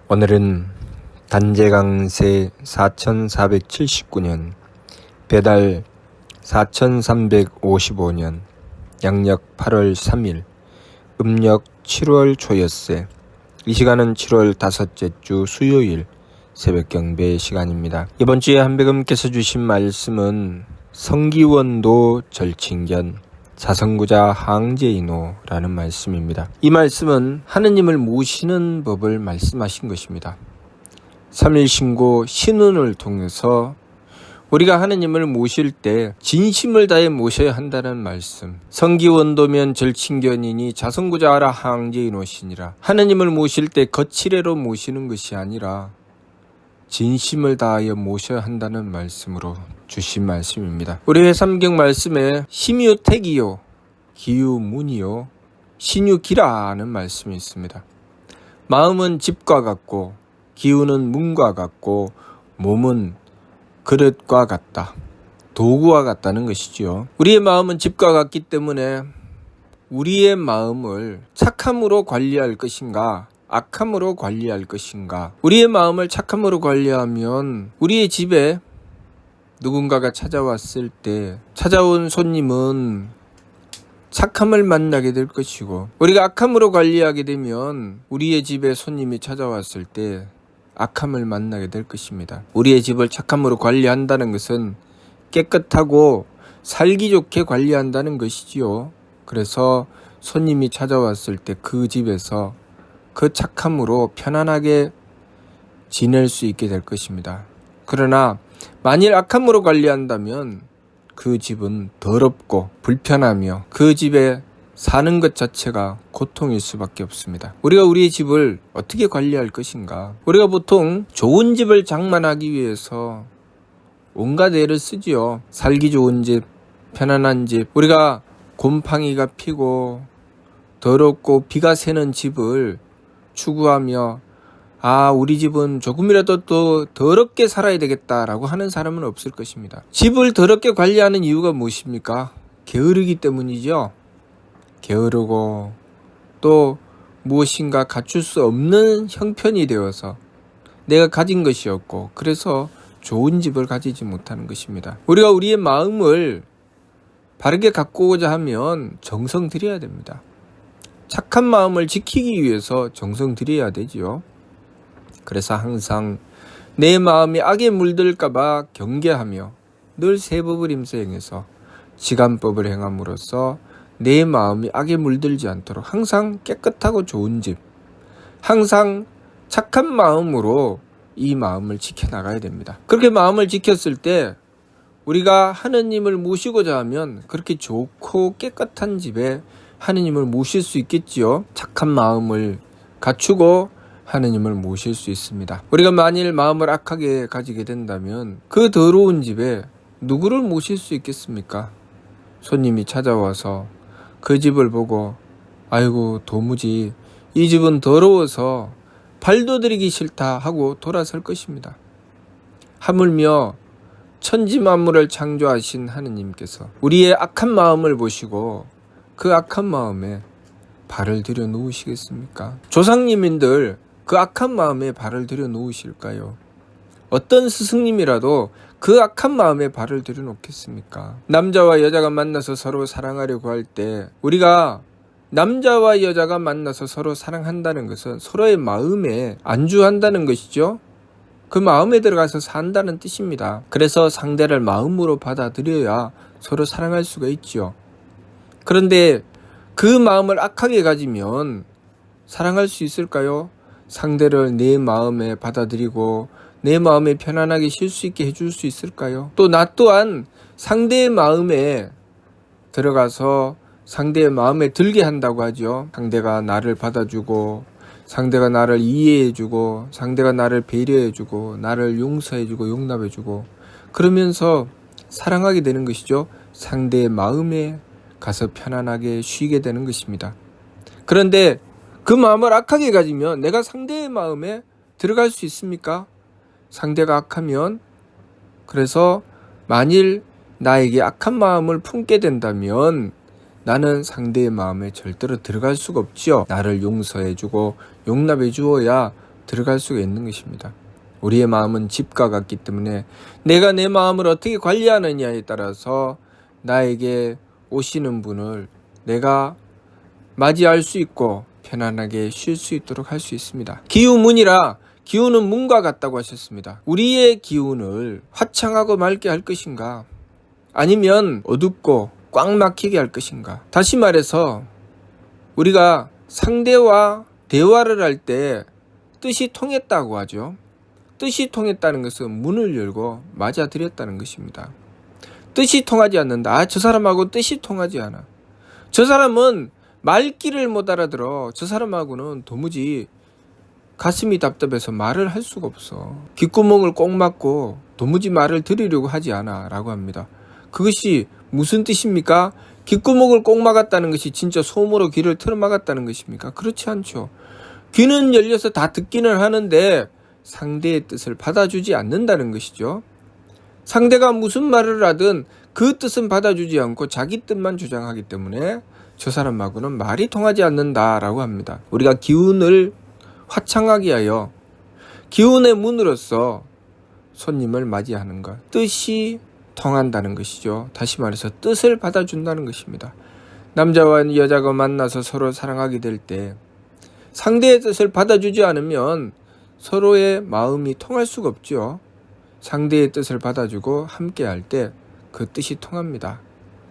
오늘은 단재강세 4479년 배달 4355년 양력 8월 3일 음력 7월 초여세. 이 시간은 7월 5째 주 수요일 새벽 경배 시간입니다. 이번 주에 한백음께서 주신 말씀은 성기원도 절친견 자성구자 항제인호라는 말씀입니다. 이 말씀은 하느님을 모시는 법을 말씀하신 것입니다. 3일 신고 신운을 통해서 우리가 하느님을 모실 때 진심을 다해 모셔야 한다는 말씀. 성기원도면 절친견이니 자성구자하라 항제인호시니라. 하느님을 모실 때 거칠애로 모시는 것이 아니라 진심을 다하여 모셔야 한다는 말씀으로 주신 말씀입니다. 우리 회삼경 말씀에 심유택이요 기유문이요 신유기라는 말씀이 있습니다. 마음은 집과 같고 기우는 문과 같고 몸은 그릇과 같다. 도구와 같다는 것이지요. 우리의 마음은 집과 같기 때문에 우리의 마음을 착함으로 관리할 것인가 악함으로 관리할 것인가. 우리의 마음을 착함으로 관리하면 우리의 집에 누군가가 찾아왔을 때 찾아온 손님은 착함을 만나게 될 것이고, 우리가 악함으로 관리하게 되면 우리의 집에 손님이 찾아왔을 때 악함을 만나게 될 것입니다. 우리의 집을 착함으로 관리한다는 것은 깨끗하고 살기 좋게 관리한다는 것이지요. 그래서 손님이 찾아왔을 때 그 집에서 그 착함으로 편안하게 지낼 수 있게 될 것입니다. 그러나 만일 악함으로 관리한다면 그 집은 더럽고 불편하며 그 집에 사는 것 자체가 고통일 수밖에 없습니다. 우리가 우리의 집을 어떻게 관리할 것인가? 우리가 보통 좋은 집을 장만하기 위해서 온갖 애를 쓰지요. 살기 좋은 집, 편안한 집. 우리가 곰팡이가 피고 더럽고 비가 새는 집을 추구하며 우리 집은 조금이라도 더 더럽게 살아야 되겠다라고 하는 사람은 없을 것입니다. 집을 더럽게 관리하는 이유가 무엇입니까? 게으르기 때문이죠. 게으르고 또 무엇인가 갖출 수 없는 형편이 되어서 내가 가진 것이 없고 그래서 좋은 집을 가지지 못하는 것입니다. 우리가 우리의 마음을 바르게 가꾸고자 하면 정성 들여야 됩니다. 착한 마음을 지키기 위해서 정성 들여야 되지요. 그래서 항상 내 마음이 악에 물들까봐 경계하며 늘 세법을 힘써 행해서 지간법을 행함으로써 내 마음이 악에 물들지 않도록 항상 깨끗하고 좋은 집, 항상 착한 마음으로 이 마음을 지켜나가야 됩니다. 그렇게 마음을 지켰을 때 우리가 하느님을 모시고자 하면 그렇게 좋고 깨끗한 집에 하느님을 모실 수 있겠지요. 착한 마음을 갖추고 하느님을 모실 수 있습니다. 우리가 만일 마음을 악하게 가지게 된다면 그 더러운 집에 누구를 모실 수 있겠습니까? 손님이 찾아와서 그 집을 보고 아이고 도무지 이 집은 더러워서 발도 들이기 싫다 하고 돌아설 것입니다. 하물며 천지만물을 창조하신 하느님께서 우리의 악한 마음을 보시고 그 악한 마음에 발을 들여 놓으시겠습니까? 조상님인들 그 악한 마음에 발을 들여 놓으실까요? 어떤 스승님이라도 그 악한 마음에 발을 들여 놓겠습니까? 남자와 여자가 만나서 서로 사랑하려고 할 때 우리가 남자와 여자가 만나서 서로 사랑한다는 것은 서로의 마음에 안주한다는 것이죠. 그 마음에 들어가서 산다는 뜻입니다. 그래서 상대를 마음으로 받아들여야 서로 사랑할 수가 있지요. 그런데 그 마음을 악하게 가지면 사랑할 수 있을까요? 상대를 내 마음에 받아들이고 내 마음에 편안하게 쉴 수 있게 해줄 수 있을까요? 또 나 또한 상대의 마음에 들어가서 상대의 마음에 들게 한다고 하죠. 상대가 나를 받아주고 상대가 나를 이해해주고 상대가 나를 배려해주고 나를 용서해주고 용납해주고 그러면서 사랑하게 되는 것이죠. 상대의 마음에 가서 편안하게 쉬게 되는 것입니다. 그런데 그 마음을 악하게 가지면 내가 상대의 마음에 들어갈 수 있습니까? 상대가 악하면 그래서 만일 나에게 악한 마음을 품게 된다면 나는 상대의 마음에 절대로 들어갈 수가 없지요. 나를 용서해주고 용납해 주어야 들어갈 수가 있는 것입니다. 우리의 마음은 집과 같기 때문에 내가 내 마음을 어떻게 관리하느냐에 따라서 나에게 오시는 분을 내가 맞이할 수 있고 편안하게 쉴 수 있도록 할 수 있습니다. 기우문이라 기운은 문과 같다고 하셨습니다. 우리의 기운을 화창하고 맑게 할 것인가? 아니면 어둡고 꽉 막히게 할 것인가? 다시 말해서 우리가 상대와 대화를 할 때 뜻이 통했다고 하죠. 뜻이 통했다는 것은 문을 열고 맞아들였다는 것입니다. 뜻이 통하지 않는다. 저 사람하고 뜻이 통하지 않아. 저 사람은 말귀를 못 알아들어. 저 사람하고는 도무지 가슴이 답답해서 말을 할 수가 없어. 귓구멍을 꼭 막고 도무지 말을 들으려고 하지 않아 라고 합니다. 그것이 무슨 뜻입니까? 귓구멍을 꼭 막았다는 것이 진짜 솜으로 귀를 틀어 막았다는 것입니까? 그렇지 않죠. 귀는 열려서 다 듣기는 하는데 상대의 뜻을 받아주지 않는다는 것이죠. 상대가 무슨 말을 하든 그 뜻은 받아주지 않고 자기 뜻만 주장하기 때문에 저 사람하고는 말이 통하지 않는다라고 합니다. 우리가 기운을 화창하게 하여 기운의 문으로서 손님을 맞이하는 것, 뜻이 통한다는 것이죠. 다시 말해서 뜻을 받아준다는 것입니다. 남자와 여자가 만나서 서로 사랑하게 될 때 상대의 뜻을 받아주지 않으면 서로의 마음이 통할 수가 없죠. 상대의 뜻을 받아주고 함께 할 때 그 뜻이 통합니다.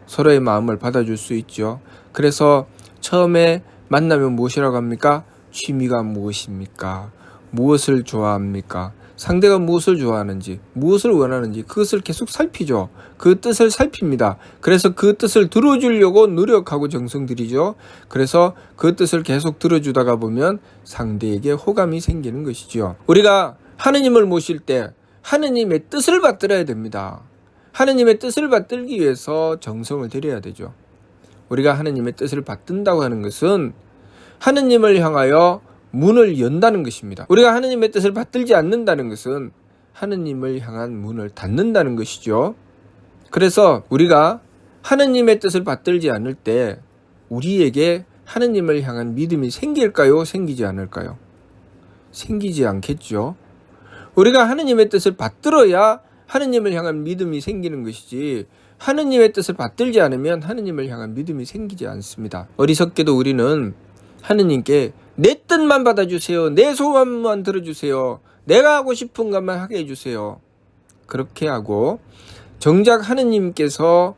서로의 마음을 받아줄 수 있죠. 그래서 처음에 만나면 무엇이라고 합니까? 취미가 무엇입니까? 무엇을 좋아합니까? 상대가 무엇을 좋아하는지, 무엇을 원하는지 그것을 계속 살피죠. 그 뜻을 살핍니다. 그래서 그 뜻을 들어주려고 노력하고 정성 들이죠. 그래서 그 뜻을 계속 들어주다가 보면 상대에게 호감이 생기는 것이죠. 우리가 하느님을 모실 때 하느님의 뜻을 받들어야 됩니다. 하느님의 뜻을 받들기 위해서 정성을 들여야 되죠. 우리가 하느님의 뜻을 받든다고 하는 것은 하느님을 향하여 문을 연다는 것입니다. 우리가 하느님의 뜻을 받들지 않는다는 것은 하느님을 향한 문을 닫는다는 것이죠. 그래서 우리가 하느님의 뜻을 받들지 않을 때 우리에게 하느님을 향한 믿음이 생길까요? 생기지 않을까요? 생기지 않겠죠. 우리가 하느님의 뜻을 받들어야 하느님을 향한 믿음이 생기는 것이지 하느님의 뜻을 받들지 않으면 하느님을 향한 믿음이 생기지 않습니다. 어리석게도 우리는 하느님께 내 뜻만 받아주세요. 내 소원만 들어주세요. 내가 하고 싶은 것만 하게 해주세요. 그렇게 하고 정작 하느님께서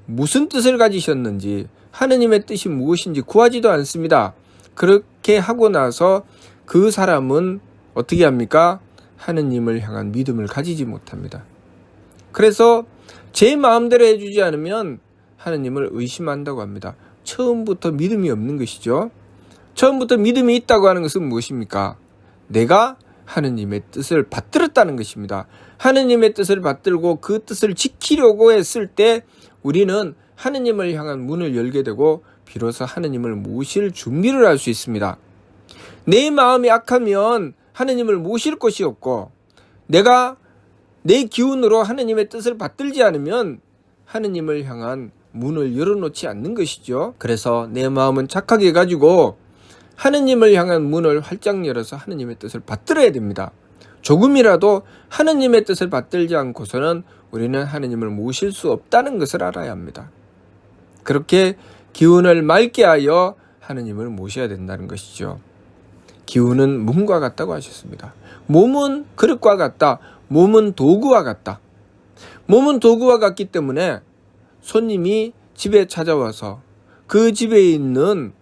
무슨 뜻을 가지셨는지 하느님의 뜻이 무엇인지 구하지도 않습니다. 그렇게 하고 나서 그 사람은 어떻게 합니까? 하느님을 향한 믿음을 가지지 못합니다. 그래서 제 마음대로 해주지 않으면 하느님을 의심한다고 합니다. 처음부터 믿음이 없는 것이죠. 처음부터 믿음이 있다고 하는 것은 무엇입니까? 내가 하느님의 뜻을 받들었다는 것입니다. 하느님의 뜻을 받들고 그 뜻을 지키려고 했을 때 우리는 하느님을 향한 문을 열게 되고 비로소 하느님을 모실 준비를 할 수 있습니다. 내 마음이 악하면 하느님을 모실 것이 없고 내가 내 기운으로 하느님의 뜻을 받들지 않으면 하느님을 향한 문을 열어놓지 않는 것이죠. 그래서 내 마음은 착하게 가지고 하느님을 향한 문을 활짝 열어서 하느님의 뜻을 받들어야 됩니다. 조금이라도 하느님의 뜻을 받들지 않고서는 우리는 하느님을 모실 수 없다는 것을 알아야 합니다. 그렇게 기운을 맑게 하여 하느님을 모셔야 된다는 것이죠. 기운은 문과 같다고 하셨습니다. 몸은 그릇과 같다. 몸은 도구와 같다. 몸은 도구와 같기 때문에 손님이 집에 찾아와서 그 집에 있는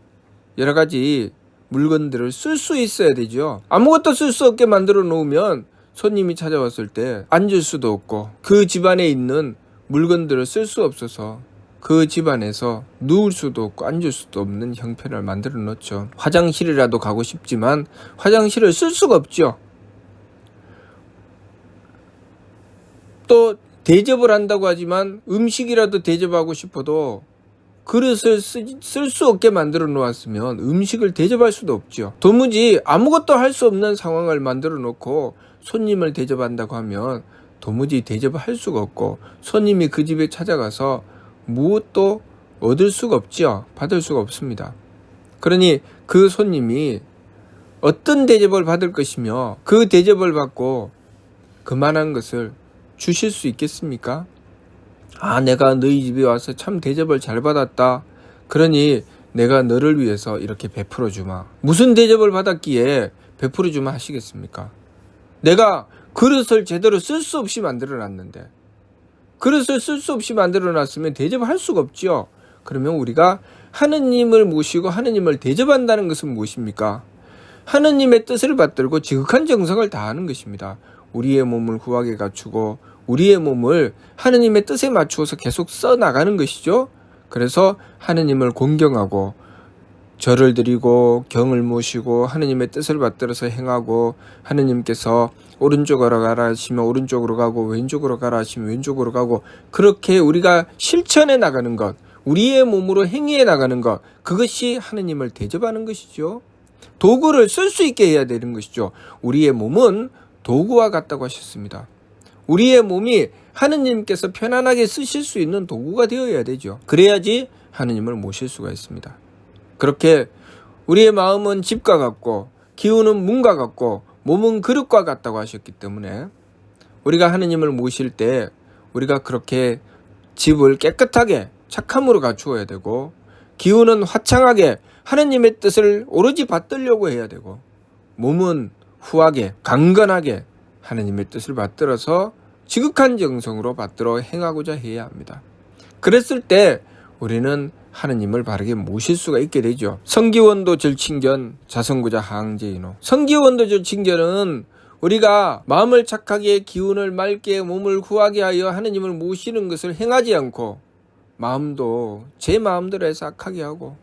여러 가지 물건들을 쓸 수 있어야 되죠. 아무것도 쓸 수 없게 만들어 놓으면 손님이 찾아왔을 때 앉을 수도 없고 그 집안에 있는 물건들을 쓸 수 없어서 그 집안에서 누울 수도 없고 앉을 수도 없는 형편을 만들어 놓죠. 화장실이라도 가고 싶지만 화장실을 쓸 수가 없죠. 또 대접을 한다고 하지만 음식이라도 대접하고 싶어도 그릇을 쓸 수 없게 만들어 놓았으면 음식을 대접할 수도 없죠. 도무지 아무것도 할 수 없는 상황을 만들어 놓고 손님을 대접한다고 하면 도무지 대접할 수가 없고 손님이 그 집에 찾아가서 무엇도 얻을 수가 없죠. 받을 수가 없습니다. 그러니 그 손님이 어떤 대접을 받을 것이며 그 대접을 받고 그만한 것을 주실 수 있겠습니까? 내가 너희 집에 와서 참 대접을 잘 받았다. 그러니 내가 너를 위해서 이렇게 베풀어 주마. 무슨 대접을 받았기에 베풀어 주마 하시겠습니까? 내가 그릇을 제대로 쓸 수 없이 만들어 놨는데, 그릇을 쓸 수 없이 만들어 놨으면 대접을 할 수가 없지요. 그러면 우리가 하느님을 모시고 하느님을 대접한다는 것은 무엇입니까? 하느님의 뜻을 받들고 지극한 정성을 다하는 것입니다. 우리의 몸을 후하게 갖추고 우리의 몸을 하느님의 뜻에 맞추어서 계속 써나가는 것이죠. 그래서 하느님을 공경하고 절을 드리고 경을 모시고 하느님의 뜻을 받들어서 행하고, 하느님께서 오른쪽으로 가라 하시면 오른쪽으로 가고 왼쪽으로 가라 하시면 왼쪽으로 가고, 그렇게 우리가 실천해 나가는 것, 우리의 몸으로 행위해 나가는 것, 그것이 하느님을 대접하는 것이죠. 도구를 쓸 수 있게 해야 되는 것이죠. 우리의 몸은 도구와 같다고 하셨습니다. 우리의 몸이 하느님께서 편안하게 쓰실 수 있는 도구가 되어야 되죠. 그래야지 하느님을 모실 수가 있습니다. 그렇게 우리의 마음은 집과 같고 기운은 문과 같고 몸은 그릇과 같다고 하셨기 때문에 우리가 하느님을 모실 때 우리가 그렇게 집을 깨끗하게 착함으로 갖추어야 되고, 기운은 화창하게 하느님의 뜻을 오로지 받들려고 해야 되고, 몸은 후하게 강건하게 하느님의 뜻을 받들어서 지극한 정성으로 받들어 행하고자 해야 합니다. 그랬을 때 우리는 하느님을 바르게 모실 수가 있게 되죠. 성기원도 절친견 자성구자 하항제인호. 성기원도 절친견은 우리가 마음을 착하게 기운을 맑게 몸을 후하게 하여 하느님을 모시는 것을 행하지 않고, 마음도 제 마음대로 해서 악하게 하고,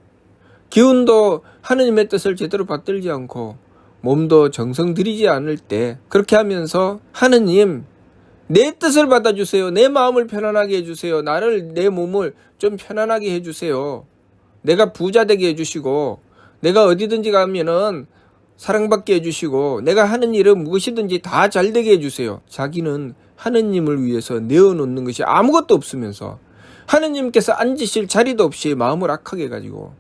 기운도 하느님의 뜻을 제대로 받들지 않고, 몸도 정성 들이지 않을 때, 그렇게 하면서 하느님 내 뜻을 받아주세요. 내 마음을 편안하게 해주세요. 내 몸을 좀 편안하게 해주세요. 내가 부자 되게 해주시고, 내가 어디든지 가면은 사랑받게 해주시고, 내가 하는 일은 무엇이든지 다 잘되게 해주세요. 자기는 하느님을 위해서 내어놓는 것이 아무것도 없으면서, 하느님께서 앉으실 자리도 없이 마음을 악하게 가지고,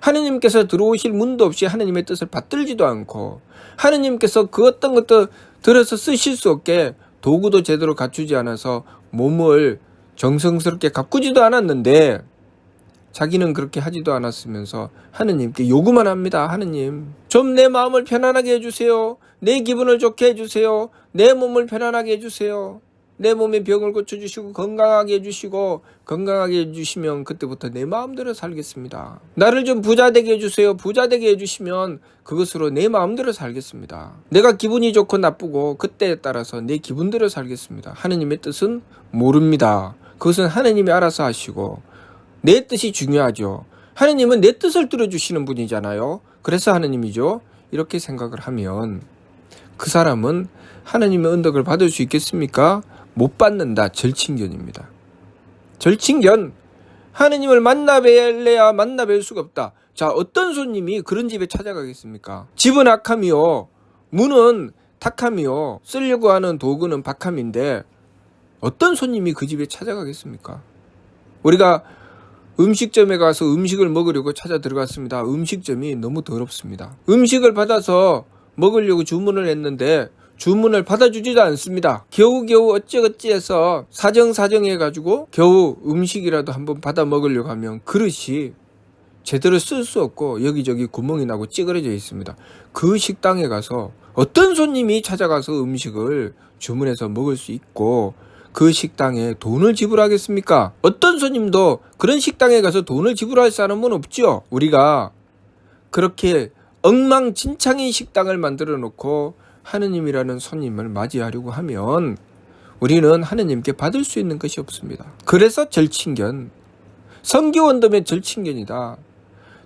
하느님께서 들어오실 문도 없이 하느님의 뜻을 받들지도 않고, 하느님께서 그 어떤 것도 들어서 쓰실 수 없게 도구도 제대로 갖추지 않아서 몸을 정성스럽게 가꾸지도 않았는데, 자기는 그렇게 하지도 않았으면서 하느님께 요구만 합니다. 하느님, 좀 내 마음을 편안하게 해주세요. 내 기분을 좋게 해주세요. 내 몸을 편안하게 해주세요. 내 몸의 병을 고쳐주시고 건강하게 해주시고, 건강하게 해주시면 그때부터 내 마음대로 살겠습니다. 나를 좀 부자 되게 해주세요. 부자 되게 해주시면 그것으로 내 마음대로 살겠습니다. 내가 기분이 좋고 나쁘고 그때에 따라서 내 기분대로 살겠습니다. 하느님의 뜻은 모릅니다. 그것은 하느님이 알아서 하시고, 내 뜻이 중요하죠. 하느님은 내 뜻을 들어주시는 분이잖아요. 그래서 하느님이죠. 이렇게 생각을 하면 그 사람은 하느님의 은덕을 받을 수 있겠습니까? 못 받는다. 절친견입니다. 절친견. 하느님을 만나뵐래야 만나뵐 수가 없다. 자, 어떤 손님이 그런 집에 찾아가겠습니까? 집은 악함이요, 문은 탁함이요, 쓰려고 하는 도구는 박함인데 어떤 손님이 그 집에 찾아가겠습니까? 우리가 음식점에 가서 음식을 먹으려고 찾아 들어갔습니다. 음식점이 너무 더럽습니다. 음식을 받아서 먹으려고 주문을 했는데 주문을 받아주지도 않습니다. 겨우겨우 어찌어찌해서 사정해가지고 겨우 음식이라도 한번 받아 먹으려고 하면 그릇이 제대로 쓸 수 없고 여기저기 구멍이 나고 찌그러져 있습니다. 그 식당에 가서 어떤 손님이 찾아가서 음식을 주문해서 먹을 수 있고 그 식당에 돈을 지불하겠습니까? 어떤 손님도 그런 식당에 가서 돈을 지불할 사람은 없죠. 우리가 그렇게 엉망진창인 식당을 만들어 놓고 하느님이라는 손님을 맞이하려고 하면 우리는 하느님께 받을 수 있는 것이 없습니다. 그래서 절친견, 성기원도면 절친견이다.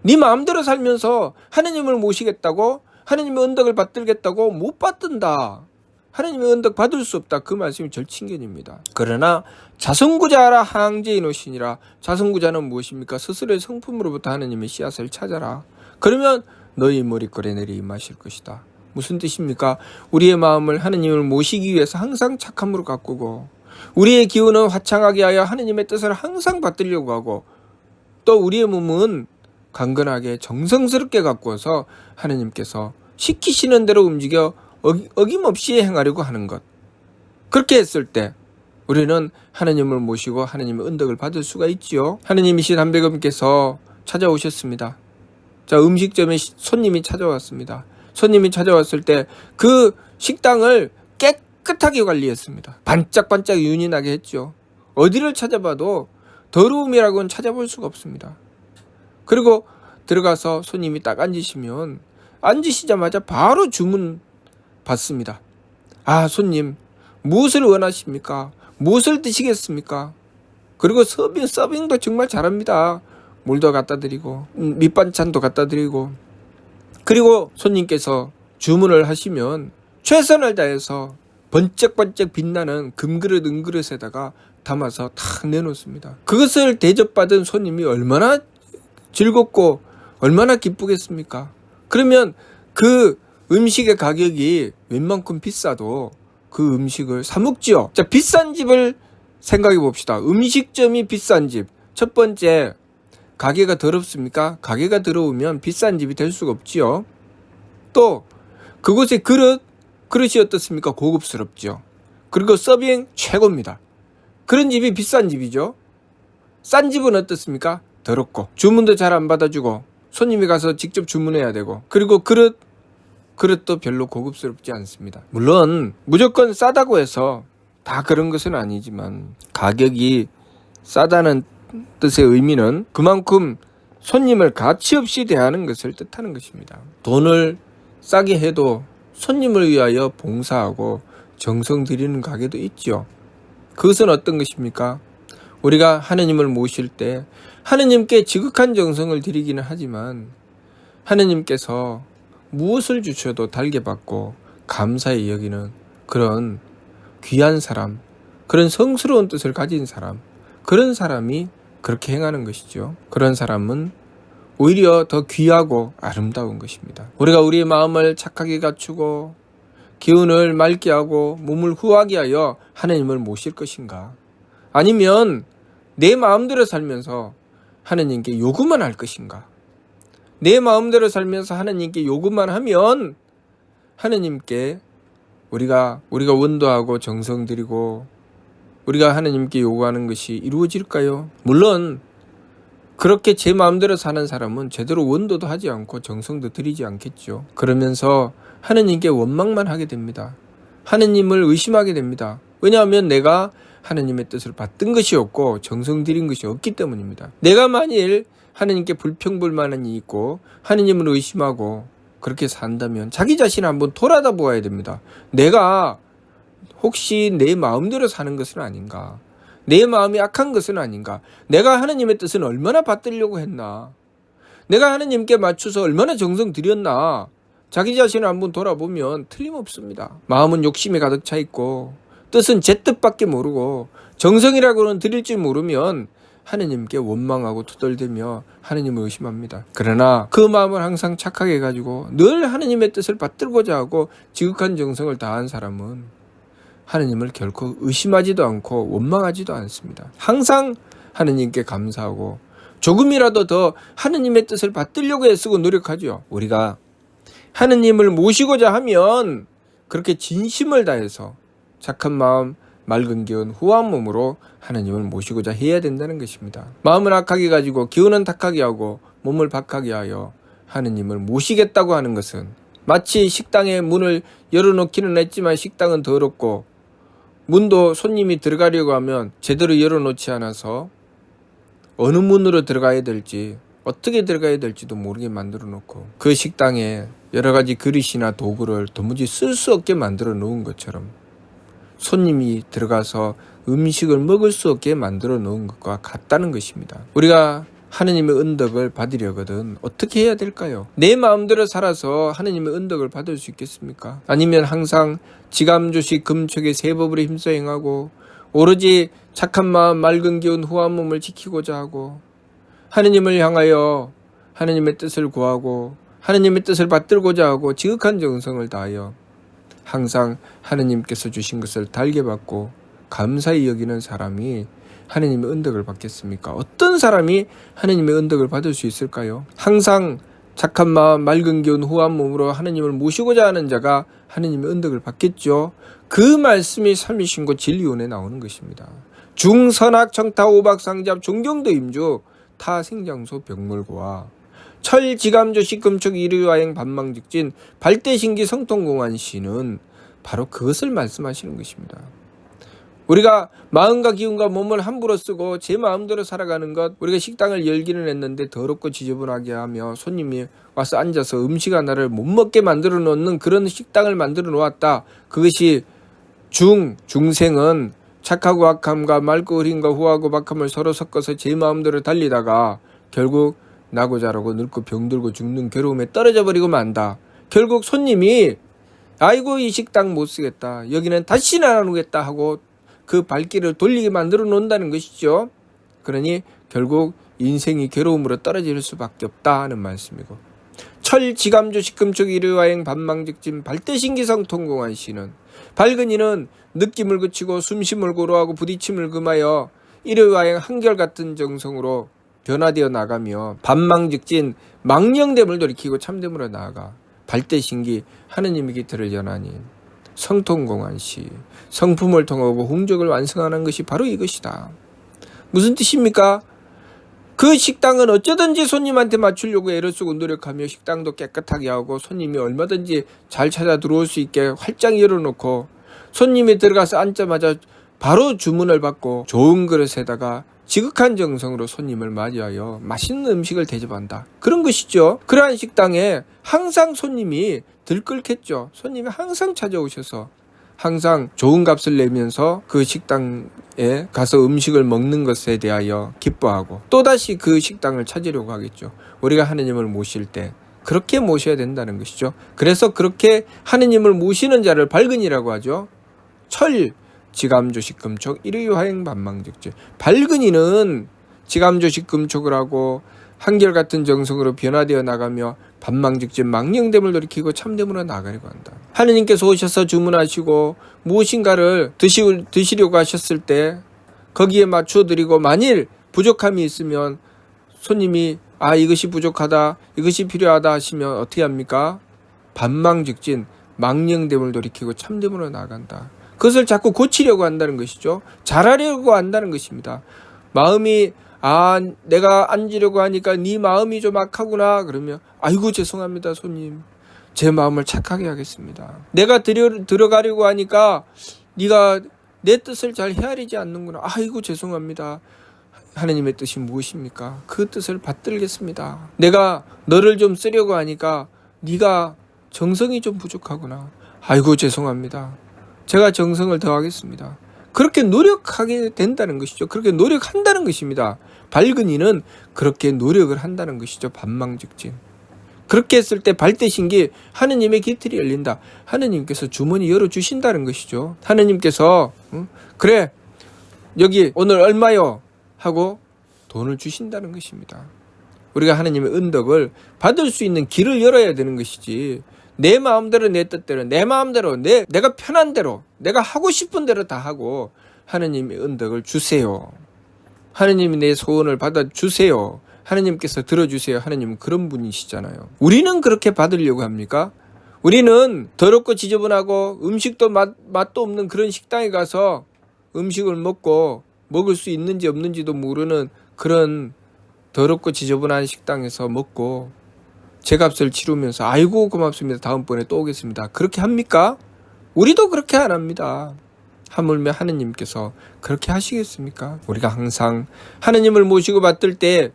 네 마음대로 살면서 하느님을 모시겠다고, 하느님의 은덕을 받들겠다고 못 받든다. 하느님의 은덕 받을 수 없다. 그 말씀이 절친견입니다. 그러나 자성구자라 하항제인오시니라. 자성구자는 무엇입니까? 스스로의 성품으로부터 하느님의 씨앗을 찾아라. 그러면 너희 머리꼴에 내리 임하실 것이다. 무슨 뜻입니까? 우리의 마음을 하느님을 모시기 위해서 항상 착함으로 가꾸고, 우리의 기운은 화창하게 하여 하느님의 뜻을 항상 받들려고 하고, 또 우리의 몸은 강건하게 정성스럽게 가꾸어서 하느님께서 시키시는 대로 움직여 어김없이 행하려고 하는 것. 그렇게 했을 때 우리는 하느님을 모시고 하느님의 은덕을 받을 수가 있지요. 하느님이신 한백음께서 찾아오셨습니다. 자, 음식점에 손님이 찾아왔습니다. 손님이 찾아왔을 때 그 식당을 깨끗하게 관리했습니다. 반짝반짝 윤이 나게 했죠. 어디를 찾아봐도 더러움이라고는 찾아볼 수가 없습니다. 그리고 들어가서 손님이 딱 앉으시면 앉으시자마자 바로 주문 받습니다. 아, 손님 무엇을 원하십니까? 무엇을 드시겠습니까? 그리고 서빙도 정말 잘합니다. 물도 갖다 드리고 밑반찬도 갖다 드리고, 그리고 손님께서 주문을 하시면 최선을 다해서 번쩍번쩍 빛나는 금그릇 은그릇에다가 담아서 탁 내놓습니다. 그것을 대접받은 손님이 얼마나 즐겁고 얼마나 기쁘겠습니까? 그러면 그 음식의 가격이 웬만큼 비싸도 그 음식을 사 먹지요. 자, 비싼 집을 생각해 봅시다. 음식점이 비싼 집. 첫 번째, 가게가 더럽습니까? 가게가 더러우면 비싼 집이 될 수가 없지요. 또 그곳의 그릇이 어떻습니까? 고급스럽죠. 그리고 서빙 최고입니다. 그런 집이 비싼 집이죠. 싼 집은 어떻습니까? 더럽고 주문도 잘 안 받아주고 손님이 가서 직접 주문해야 되고, 그리고 그릇도 별로 고급스럽지 않습니다. 물론 무조건 싸다고 해서 다 그런 것은 아니지만, 가격이 싸다는 뜻의 의미는 그만큼 손님을 가치없이 대하는 것을 뜻하는 것입니다. 돈을 싸게 해도 손님을 위하여 봉사하고 정성 들이는 가게도 있죠. 그것은 어떤 것입니까? 우리가 하느님을 모실 때 하느님께 지극한 정성을 들이기는 하지만 하느님께서 무엇을 주셔도 달게 받고 감사히 여기는 그런 귀한 사람, 그런 성스러운 뜻을 가진 사람, 그런 사람이 그렇게 행하는 것이죠. 그런 사람은 오히려 더 귀하고 아름다운 것입니다. 우리가 우리의 마음을 착하게 갖추고 기운을 맑게 하고 몸을 후하게 하여 하느님을 모실 것인가? 아니면 내 마음대로 살면서 하느님께 요구만 할 것인가? 내 마음대로 살면서 하느님께 요구만 하면 하느님께 우리가 원도하고 정성 들이고 우리가 하느님께 요구하는 것이 이루어질까요? 물론 그렇게 제 마음대로 사는 사람은 제대로 원도도 하지 않고 정성도 들이지 않겠죠. 그러면서 하느님께 원망만 하게 됩니다. 하느님을 의심하게 됩니다. 왜냐하면 내가 하느님의 뜻을 받든 것이 없고 정성 들인 것이 없기 때문입니다. 내가 만일 하느님께 불평불만이 있고 하느님을 의심하고 그렇게 산다면 자기 자신을 한번 돌아다 보아야 됩니다. 내가 혹시 내 마음대로 사는 것은 아닌가? 내 마음이 악한 것은 아닌가? 내가 하느님의 뜻은 얼마나 받들려고 했나? 내가 하느님께 맞춰서 얼마나 정성 들였나? 자기 자신을 한번 돌아보면 틀림없습니다. 마음은 욕심이 가득 차 있고 뜻은 제 뜻밖에 모르고 정성이라고는 드릴 줄 모르면 하느님께 원망하고 투덜대며 하느님을 의심합니다. 그러나 그 마음을 항상 착하게 가지고 늘 하느님의 뜻을 받들고자 하고 지극한 정성을 다한 사람은 하느님을 결코 의심하지도 않고 원망하지도 않습니다. 항상 하느님께 감사하고 조금이라도 더 하느님의 뜻을 받들려고 애쓰고 노력하죠. 우리가 하느님을 모시고자 하면 그렇게 진심을 다해서 착한 마음, 맑은 기운, 후한 몸으로 하느님을 모시고자 해야 된다는 것입니다. 마음을 악하게 가지고 기운은 탁하게 하고 몸을 박하게 하여 하느님을 모시겠다고 하는 것은 마치 식당에 문을 열어놓기는 했지만 식당은 더럽고 문도 손님이 들어가려고 하면 제대로 열어놓지 않아서 어느 문으로 들어가야 될지 어떻게 들어가야 될지도 모르게 만들어 놓고 그 식당에 여러 가지 그릇이나 도구를 도무지 쓸 수 없게 만들어 놓은 것처럼 손님이 들어가서 음식을 먹을 수 없게 만들어 놓은 것과 같다는 것입니다. 우리가 하느님의 은덕을 받으려거든 어떻게 해야 될까요? 내 마음대로 살아서 하느님의 은덕을 받을 수 있겠습니까? 아니면 항상 지감조식 금촉의 세법으로 힘써 행하고 오로지 착한 마음 맑은 기운 후한 몸을 지키고자 하고 하느님을 향하여 하느님의 뜻을 구하고 하느님의 뜻을 받들고자 하고 지극한 정성을 다하여 항상 하느님께서 주신 것을 달게 받고 감사히 여기는 사람이 하느님의 은덕을 받겠습니까? 어떤 사람이 하느님의 은덕을 받을 수 있을까요? 항상 착한 마음, 맑은 기운, 후한 몸으로 하느님을 모시고자 하는 자가 하느님의 은덕을 받겠죠. 그 말씀이 삼위신고 진리원에 나오는 것입니다. 중선악 청타 오박상잡 존경도 임주 타 생장소 병물고와 철지감조 식금축 일의와행 반망직진 발대신기 성통공안시는 바로 그것을 말씀하시는 것입니다. 우리가 마음과 기운과 몸을 함부로 쓰고 제 마음대로 살아가는 것, 우리가 식당을 열기는 했는데 더럽고 지저분하게 하며 손님이 와서 앉아서 음식 하나를 못 먹게 만들어 놓는 그런 식당을 만들어 놓았다. 그것이 중생은 착하고 악함과 맑고 흐림과 후하고 박함을 서로 섞어서 제 마음대로 달리다가 결국 나고 자라고 늙고 병들고 죽는 괴로움에 떨어져 버리고 만다. 결국 손님이 아이고 이 식당 못 쓰겠다. 여기는 다시는 안 오겠다 하고 그 발길을 돌리게 만들어 놓는다는 것이죠. 그러니 결국 인생이 괴로움으로 떨어질 수밖에 없다 하는 말씀이고, 철지감조 식금축 일의와행 반망직진 발대신기성통공안시는 밝은 이는 느낌을 그치고 숨심을 고루하고 부딪힘을 금하여 일의와행 한결같은 정성으로 변화되어 나가며 반망직진 망령됨을 돌이키고 참됨으로 나아가 발대신기 하느님의 기틀을 연하니 성통공안시 성품을 통하고 홍적을 완성하는 것이 바로 이것이다. 무슨 뜻입니까? 그 식당은 어쩌든지 손님한테 맞추려고 애를 쓰고 노력하며 식당도 깨끗하게 하고 손님이 얼마든지 잘 찾아 들어올 수 있게 활짝 열어놓고 손님이 들어가서 앉자마자 바로 주문을 받고 좋은 그릇에다가 지극한 정성으로 손님을 맞이하여 맛있는 음식을 대접한다. 그런 것이죠. 그러한 식당에 항상 손님이 들끓겠죠. 손님이 항상 찾아오셔서 항상 좋은 값을 내면서 그 식당에 가서 음식을 먹는 것에 대하여 기뻐하고 또다시 그 식당을 찾으려고 하겠죠. 우리가 하느님을 모실 때 그렇게 모셔야 된다는 것이죠. 그래서 그렇게 하느님을 모시는 자를 밝은이라고 하죠. 철 지감조식금촉 일의화행 반망직진. 밝은 이는 지감조식금촉을 하고 한결같은 정성으로 변화되어 나가며 반망직진 망령됨을 돌이키고 참됨으로 나가려고 한다. 하느님께서 오셔서 주문하시고 무엇인가를 드시려고 하셨을 때 거기에 맞추어 드리고 만일 부족함이 있으면 손님이 이것이 부족하다, 이것이 필요하다 하시면 어떻게 합니까? 반망직진 망령됨을 돌이키고 참됨으로 나간다. 그것을 자꾸 고치려고 한다는 것이죠. 잘하려고 한다는 것입니다. 마음이 내가 앉으려고 하니까 네 마음이 좀 악하구나. 그러면 아이고 죄송합니다 손님. 제 마음을 착하게 하겠습니다. 내가 들어가려고 하니까 네가 내 뜻을 잘 헤아리지 않는구나. 아이고 죄송합니다. 하느님의 뜻이 무엇입니까? 그 뜻을 받들겠습니다. 내가 너를 좀 쓰려고 하니까 네가 정성이 좀 부족하구나. 아이고 죄송합니다. 제가 정성을 더하겠습니다. 그렇게 노력하게 된다는 것이죠. 그렇게 노력한다는 것입니다. 밝은 이는 그렇게 노력을 한다는 것이죠. 반망직진. 그렇게 했을 때 발대신기 하느님의 기틀이 열린다. 하느님께서 주머니 열어주신다는 것이죠. 하느님께서 그래 여기 오늘 얼마요? 하고 돈을 주신다는 것입니다. 우리가 하느님의 은덕을 받을 수 있는 길을 열어야 되는 것이지 내 마음대로 내 뜻대로 내 마음대로 내가 편한 대로 내가 하고 싶은 대로 다 하고 하느님의 은덕을 주세요. 하느님이 내 소원을 받아주세요. 하느님께서 들어주세요. 하느님은 그런 분이시잖아요. 우리는 그렇게 받으려고 합니까? 우리는 더럽고 지저분하고 음식도 맛도 없는 그런 식당에 가서 음식을 먹고 먹을 수 있는지 없는지도 모르는 그런 더럽고 지저분한 식당에서 먹고 제값을 치르면서 아이고 고맙습니다. 다음번에 또 오겠습니다. 그렇게 합니까? 우리도 그렇게 안 합니다. 하물며 하느님께서 그렇게 하시겠습니까? 우리가 항상 하느님을 모시고 받들 때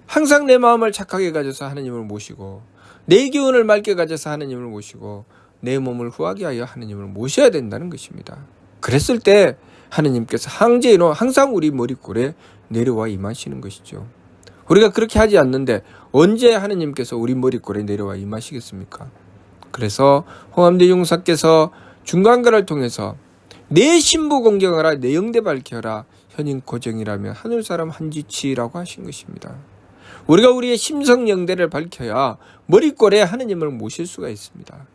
항상 내 마음을 착하게 가져서 하느님을 모시고 내 기운을 맑게 가져서 하느님을 모시고 내 몸을 후하게 하여 하느님을 모셔야 된다는 것입니다. 그랬을 때 하느님께서 항상 우리 머리꼴에 내려와 임하시는 것이죠. 우리가 그렇게 하지 않는데 언제 하느님께서 우리 머리꼴에 내려와 임하시겠습니까? 그래서 홍암대 용사께서 중간가를 통해서 내 신부 공경하라 내 영대 밝혀라 현인 고정이라면 하늘사람 한지치라고 하신 것입니다. 우리가 우리의 심성 영대를 밝혀야 머리꼴에 하느님을 모실 수가 있습니다.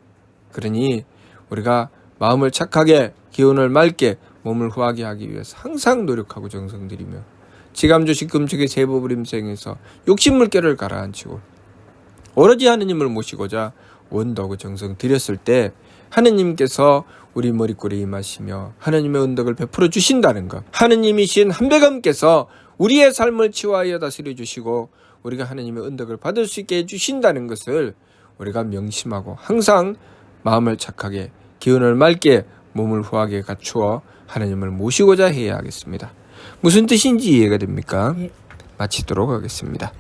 그러니 우리가 마음을 착하게 기운을 맑게 몸을 후하게 하기 위해서 항상 노력하고 정성 들이며 지감조식 금축의 세보부림생에서 욕심물결을 가라앉히고 오로지 하느님을 모시고자 원덕의 정성 드렸을 때 하느님께서 우리 머리꼬리에 임하시며 하느님의 은덕을 베풀어 주신다는 것, 하느님이신 한배감께서 우리의 삶을 치유하여 다스려 주시고 우리가 하느님의 은덕을 받을 수 있게 해주신다는 것을 우리가 명심하고 항상 마음을 착하게, 기운을 맑게, 몸을 후하게 갖추어 하느님을 모시고자 해야 하겠습니다. 무슨 뜻인지 이해가 됩니까? 마치도록 하겠습니다.